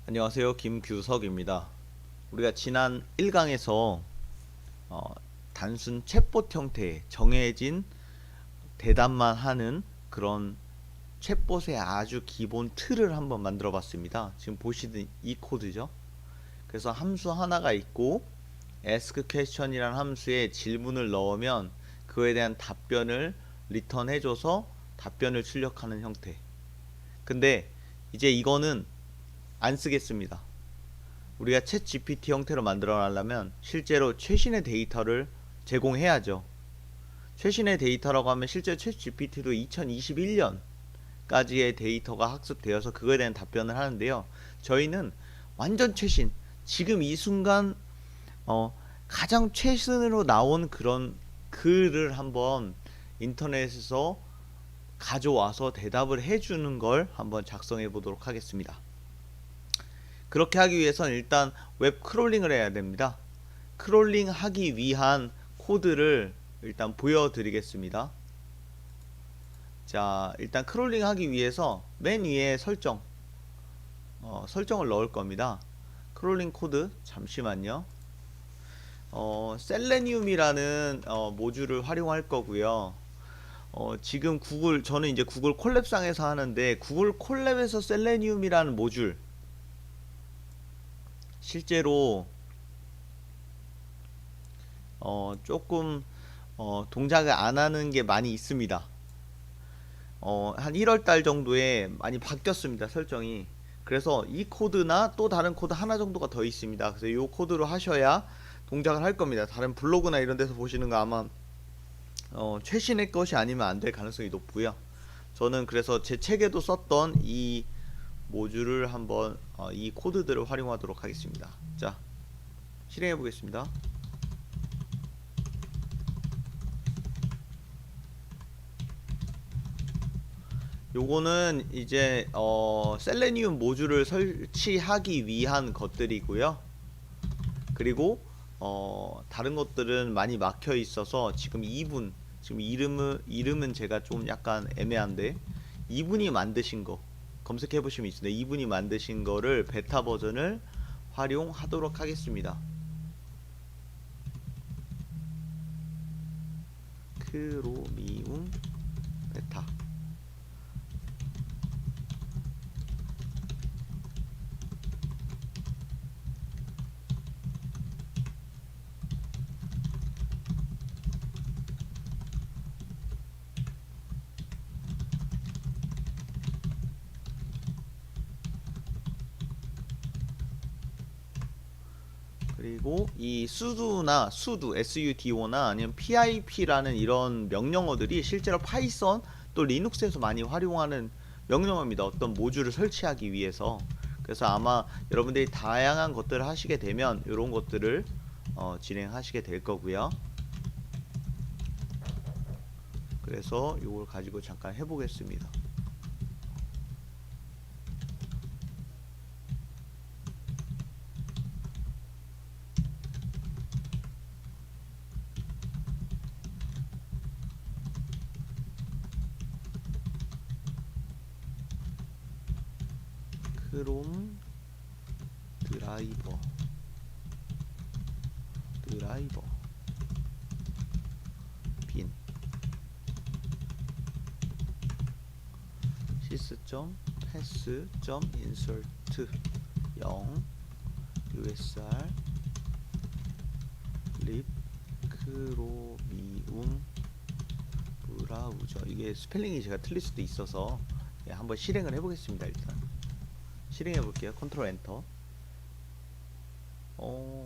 안녕하세요. 김규석입니다. 우리가 지난 1강에서 단순 챗봇 형태의 정해진 대답만 하는 그런 챗봇의 아주 기본 틀을 한번 만들어 봤습니다. 지금 보시는 이 코드죠. 그래서 함수 하나가 있고 ask question이라는 함수에 질문을 넣으면 그에 대한 답변을 리턴해줘서 답변을 출력하는 형태. 근데 이제 이거는 안 쓰겠습니다. 우리가 챗 GPT 형태로 만들어 놔려면 실제로 최신의 데이터를 제공해야죠. 최신의 데이터라고 하면 실제 챗 GPT도 2021년까지의 데이터가 학습되어서 그거에 대한 답변을 하는데요. 저희는 완전 최신, 지금 이 순간 가장 최신으로 나온 그런 글을 한번 인터넷에서 가져와서 대답을 해주는 걸 한번 작성해 보도록 하겠습니다. 그렇게 하기 위해서는 일단 웹 크롤링을 해야 됩니다. 크롤링 하기 위한 코드를 일단 보여드리겠습니다. 자, 일단 크롤링 하기 위해서 맨 위에 설정을 넣을 겁니다. 크롤링 코드 잠시만요. 셀레니움이라는 모듈을 활용할 거고요. 지금 저는 이제 구글 콜랩상에서 하는데 구글 콜랩에서 셀레니움이라는 모듈 실제로 조금 동작을 안 하는 게 많이 있습니다. 한 1월달 정도에 많이 바뀌었습니다, 설정이. 그래서 이 코드나 또 다른 코드 하나 정도가 더 있습니다. 그래서 이 코드로 하셔야 동작을 할 겁니다. 다른 블로그나 이런 데서 보시는 거 아마 최신의 것이 아니면 안 될 가능성이 높고요. 저는 그래서 제 책에도 썼던 이 모듈을 한번 이 코드들을 활용하도록 하겠습니다. 자, 실행해 보겠습니다. 요거는 이제 셀레니움 모듈을 설치하기 위한 것들이고요. 그리고 다른 것들은 많이 막혀 있어서 지금 이름은 제가 좀 약간 애매한데 이분이 만드신 거 검색해 보시면 있습니다. 이분이 만드신 거를 베타 버전을 활용하도록 하겠습니다. 크로미움 베타. 그리고 이 sudo나 아니면 pip라는 이런 명령어들이 실제로 파이썬 또 리눅스에서 많이 활용하는 명령어입니다. 어떤 모듈을 설치하기 위해서. 그래서 아마 여러분들이 다양한 것들을 하시게 되면 이런 것들을 진행하시게 될 거고요. 그래서 이걸 가지고 잠깐 해보겠습니다. 크롬 드라이버 빈 sys.pass.insert 0 usr lib 크로미움 브라우저. 이게 스펠링이 제가 틀릴 수도 있어서 한번 실행을 해보겠습니다. 일단 실행해 볼게요. 컨트롤 엔터.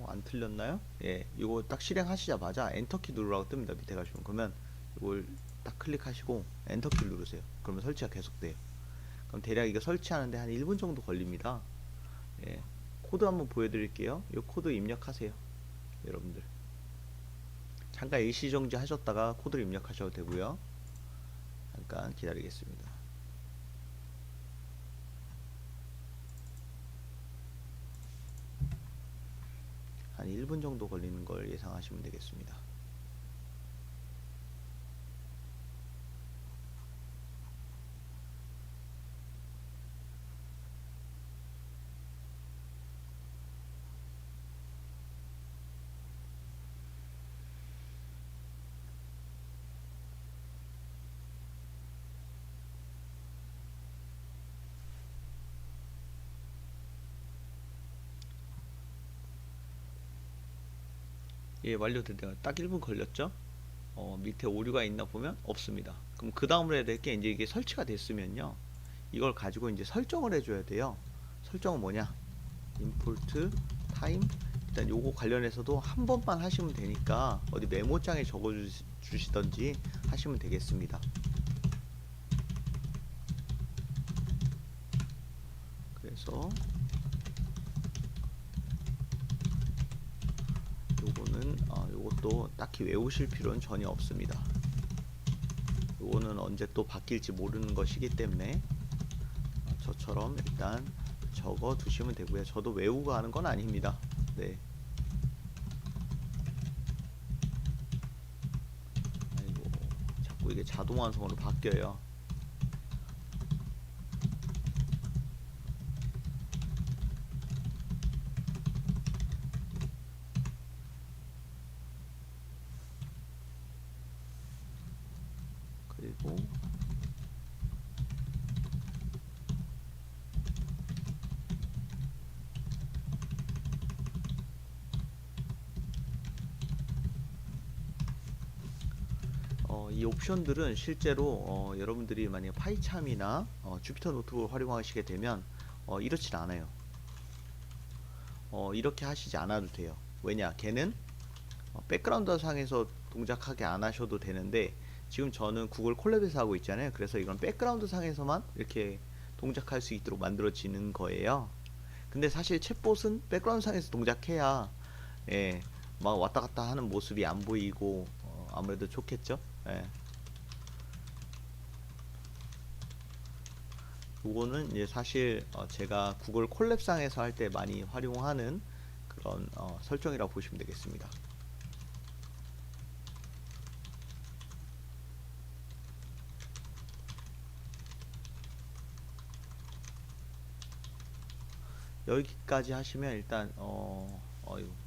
안 틀렸나요? 예, 이거 딱 실행하시자마자 엔터키 누르라고 뜹니다. 밑에 가시면. 그러면 이걸 딱 클릭하시고 엔터키 누르세요. 그러면 설치가 계속돼요. 그럼 대략 이거 설치하는데 한 1분 정도 걸립니다. 예, 코드 한번 보여드릴게요. 이 코드 입력하세요. 여러분들 잠깐 일시정지 하셨다가 코드를 입력하셔도 되고요. 잠깐 기다리겠습니다. 한 1분 정도 걸리는 걸 예상하시면 되겠습니다. 예, 완료되네요. 딱 1분 걸렸죠? 밑에 오류가 있나 보면 없습니다. 그럼 그 다음으로 해야 될 게 이제 이게 설치가 됐으면요. 이걸 가지고 이제 설정을 해줘야 돼요. 설정은 뭐냐? import time. 일단 요거 관련해서도 한 번만 하시면 되니까 어디 메모장에 적어 주시던지 하시면 되겠습니다. 그래서 요거는 요것도 딱히 외우실 필요는 전혀 없습니다. 요거는 언제 또 바뀔지 모르는 것이기 때문에 저처럼 일단 적어 두시면 되고요. 저도 외우고 하는 건 아닙니다. 네. 아이고, 자꾸 이게 자동 완성으로 바뀌어요. 그리고 이 옵션들은 실제로 여러분들이 만약 파이참이나 주피터 노트북을 활용하시게 되면 이렇진 않아요. 이렇게 하시지 않아도 돼요. 왜냐? 걔는 백그라운드 상에서 동작하게 안 하셔도 되는데 지금 저는 구글 콜랩에서 하고 있잖아요. 그래서 이건 백그라운드 상에서만 이렇게 동작할 수 있도록 만들어지는 거예요. 근데 사실 챗봇은 백그라운드 상에서 동작해야 예, 막 왔다 갔다 하는 모습이 안 보이고 아무래도 좋겠죠. 예. 요거는 이제 사실 제가 구글 콜랩상에서 할 때 많이 활용하는 그런 설정이라고 보시면 되겠습니다. 여기까지 하시면 일단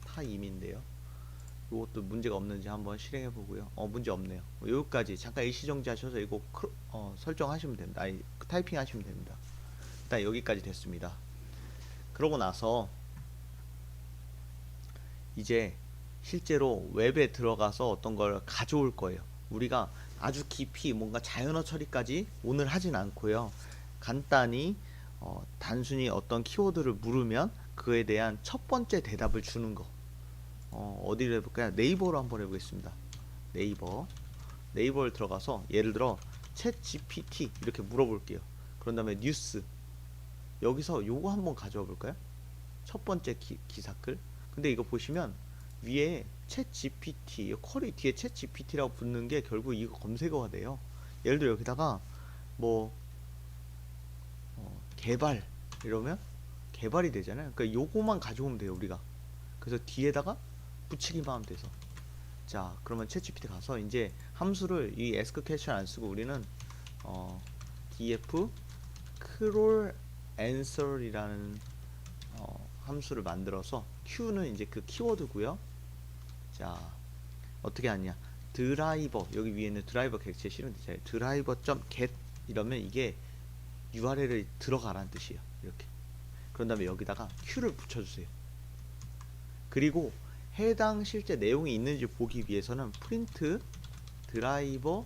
타임인데요. 이것도 문제가 없는지 한번 실행해 보고요. 문제 없네요. 여기까지 잠깐 일시정지 하셔서 이거 설정하시면 됩니다. 아니, 타이핑 하시면 됩니다. 일단 여기까지 됐습니다. 그러고 나서 이제 실제로 웹에 들어가서 어떤 걸 가져올 거예요. 우리가 아주 깊이 뭔가 자연어 처리까지 오늘 하진 않고요. 간단히 단순히 어떤 키워드를 물으면 그에 대한 첫 번째 대답을 주는 거. 어디로 해볼까요? 네이버로 한번 해보겠습니다. 네이버를 들어가서 예를 들어 챗 GPT 이렇게 물어볼게요. 그런 다음에 뉴스 여기서 요거 한번 가져와 볼까요? 첫 번째 기사글. 근데 이거 보시면 위에 챗 GPT 쿼리 뒤에 챗 GPT라고 붙는 게 결국 이거 검색어가 돼요. 예를 들어 여기다가 뭐 개발 이러면 개발이 되잖아요. 그러니까 요거만 가져오면 돼요 우리가. 그래서 뒤에다가 붙이기만 하면 돼서 자 그러면 챗GPT 가서 이제 함수를 이 ask question 안 쓰고 우리는 df crawl answer이라는 함수를 만들어서 q는 이제 그 키워드고요. 자 어떻게 하냐 드라이버 여기 위에 있는 드라이버 객체 실은 드라이버.get 이러면 이게 URL을 들어가라는 뜻이에요. 이렇게 그런 다음에 여기다가 q를 붙여주세요. 그리고 해당 실제 내용이 있는지 보기 위해서는 프린트 드라이버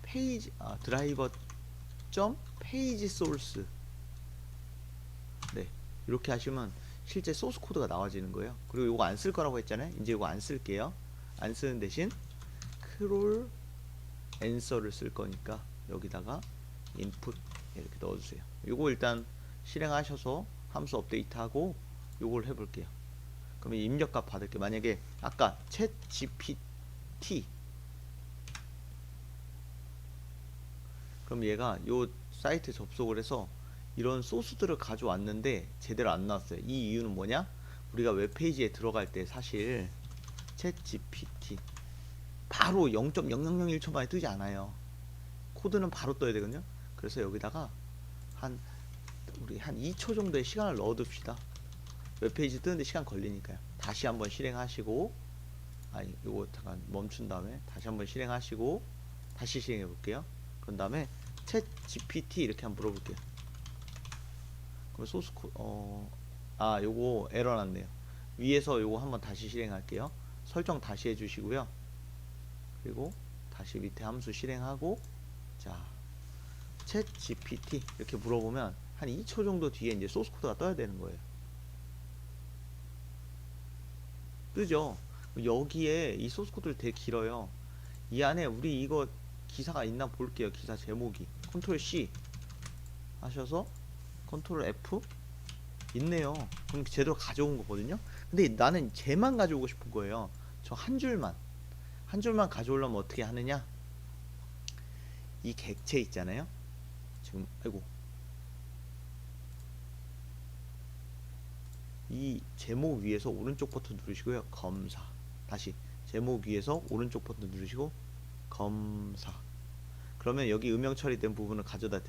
페이지 드라이버 점 페이지 소스 네 이렇게 하시면 실제 소스 코드가 나와지는 거예요. 그리고 이거 안 쓸 거라고 했잖아요. 이제 이거 안 쓸게요. 안 쓰는 대신 크롤 앤서를 쓸 거니까 여기다가 인풋 이렇게 넣어주세요. 이거 일단 실행하셔서 함수 업데이트하고 요걸 해볼게요. 그러면 입력값 받을게요. 만약에 아까 챗 GPT 그럼 얘가 요 사이트 접속을 해서 이런 소스들을 가져왔는데 제대로 안 나왔어요. 이 이유는 뭐냐? 우리가 웹페이지에 들어갈 때 사실 챗 GPT 바로 0.0001초 만에 뜨지 않아요. 코드는 바로 떠야 되거든요. 그래서 여기다가 우리 한 2초 정도의 시간을 넣어둡시다. 웹페이지 뜨는데 시간 걸리니까요. 다시 한번 실행하시고 아니 요거 잠깐 멈춘 다음에 다시 한번 실행하시고 다시 실행해 볼게요. 그런 다음에 챗 GPT 이렇게 한번 물어볼게요. 그럼 소스 요거 에러 났네요. 위에서 요거 한번 다시 실행할게요. 설정 다시 해주시고요. 그리고 다시 밑에 함수 실행하고, 자, 챗 GPT 이렇게 물어보면 한 2초 정도 뒤에 이제 소스 코드가 떠야 되는 거예요. 뜨죠? 여기에 이 소스 코드를 되게 길어요. 이 안에 우리 이거 기사가 있나 볼게요. 기사 제목이 컨트롤 C 하셔서 컨트롤 F 있네요. 그럼 제대로 가져온 거거든요. 근데 나는 쟤만 가져오고 싶은 거예요. 저 한 줄만 가져오려면 어떻게 하느냐, 이 객체 있잖아요. 지금 아이고, 이 제목 위에서 오른쪽 버튼 누르시고요. 검사. 다시 제목 위에서 오른쪽 버튼 누르시고 검사. 그러면 여기 음영 처리된 부분을 가져다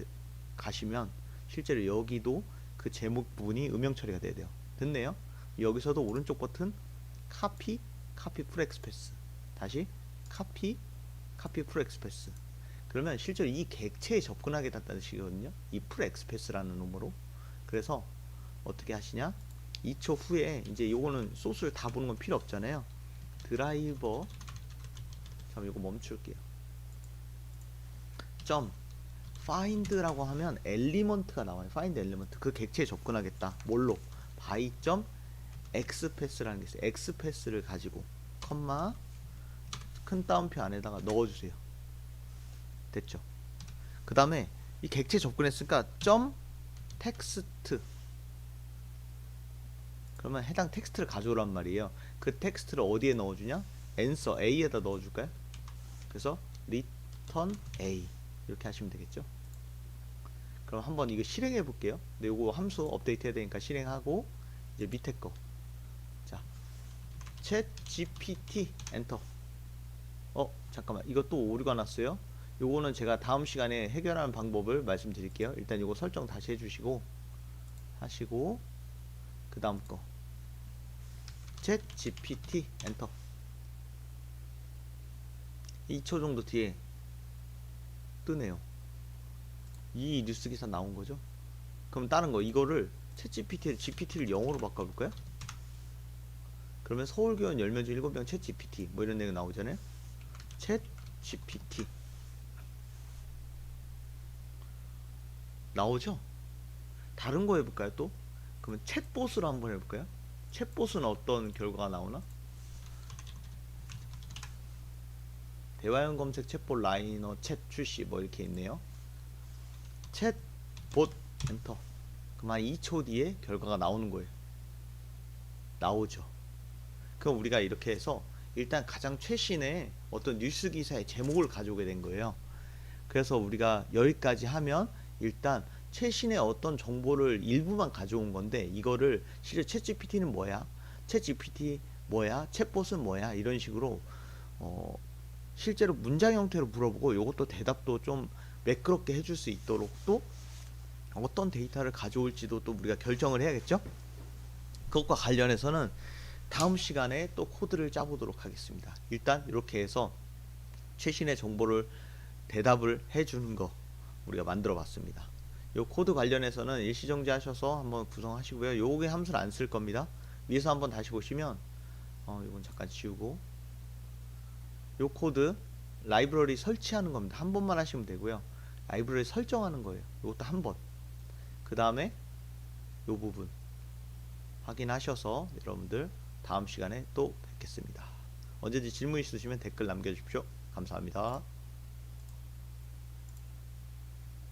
가시면 실제로 여기도 그 제목 부분이 음영 처리가 돼야 돼요. 됐네요. 여기서도 오른쪽 버튼 카피 풀 엑스프레스. 다시 카피 풀 엑스프레스. 그러면 실제로 이 객체에 접근하겠다는 뜻이거든요. 이 풀 엑스프레스라는 놈으로. 그래서 어떻게 하시냐? 2초 후에 이제 요거는 소스를 다 보는 건 필요 없잖아요. 드라이버, 잠깐 이거 멈출게요. 점 find라고 하면 엘리먼트가 나와요. find 엘리먼트. 그 객체에 접근하겠다. 뭘로? by 점 xpass라는 게 있어요. xpass를 가지고 컴마 큰 따옴표 안에다가 넣어주세요. 됐죠? 그 다음에 이 객체 접근했으니까 점 텍스트, 그러면 해당 텍스트를 가져오란 말이에요. 그 텍스트를 어디에 넣어주냐? answer A에다 넣어줄까요? 그래서 return A 이렇게 하시면 되겠죠. 그럼 한번 이거 실행해 볼게요. 근데 요거 함수 업데이트 해야 되니까 실행하고, 이제 밑에 거, 자, 챗 GPT 엔터. 잠깐만, 이것도 오류가 났어요. 요거는 제가 다음 시간에 해결하는 방법을 말씀드릴게요. 일단 요거 설정 다시 해주시고 하시고, 그 다음 거 챗 GPT 엔터. 2초 정도 뒤에 뜨네요. 이 뉴스 기사 나온 거죠. 그럼 다른 거, 이거를 챗 GPT를 영어로 바꿔볼까요? 그러면 서울교원 10명 중 7명 챗 GPT 뭐 이런 내용 나오잖아요. 챗 GPT 나오죠? 다른 거 해볼까요? 또 그러면 챗봇으로 한번 해볼까요? 챗봇은 어떤 결과가 나오나? 대화형 검색 챗봇 라이너 챗 출시 뭐 이렇게 있네요. 챗봇 엔터. 그럼 한 2초 뒤에 결과가 나오는 거예요. 나오죠. 그럼 우리가 이렇게 해서 일단 가장 최신의 어떤 뉴스 기사의 제목을 가져오게 된 거예요. 그래서 우리가 여기까지 하면 일단 최신의 어떤 정보를 일부만 가져온 건데, 이거를 실제 챗GPT는 뭐야? 챗GPT 뭐야? 챗봇은 뭐야? 이런 식으로 실제로 문장 형태로 물어보고, 요것도 대답도 좀 매끄럽게 해줄 수 있도록 또 어떤 데이터를 가져올지도 또 우리가 결정을 해야겠죠? 그것과 관련해서는 다음 시간에 또 코드를 짜보도록 하겠습니다. 일단 이렇게 해서 최신의 정보를 대답을 해주는 거 우리가 만들어 봤습니다. 요 코드 관련해서는 일시정지 하셔서 한번 구성하시고요. 요게 함수를 안 쓸 겁니다. 위에서 한번 다시 보시면 이건 잠깐 지우고, 요 코드 라이브러리 설치하는 겁니다. 한 번만 하시면 되고요. 라이브러리 설정하는 거예요. 요것도 한 번. 그 다음에 요 부분 확인하셔서 여러분들 다음 시간에 또 뵙겠습니다. 언제든지 질문 있으시면 댓글 남겨주십시오. 감사합니다.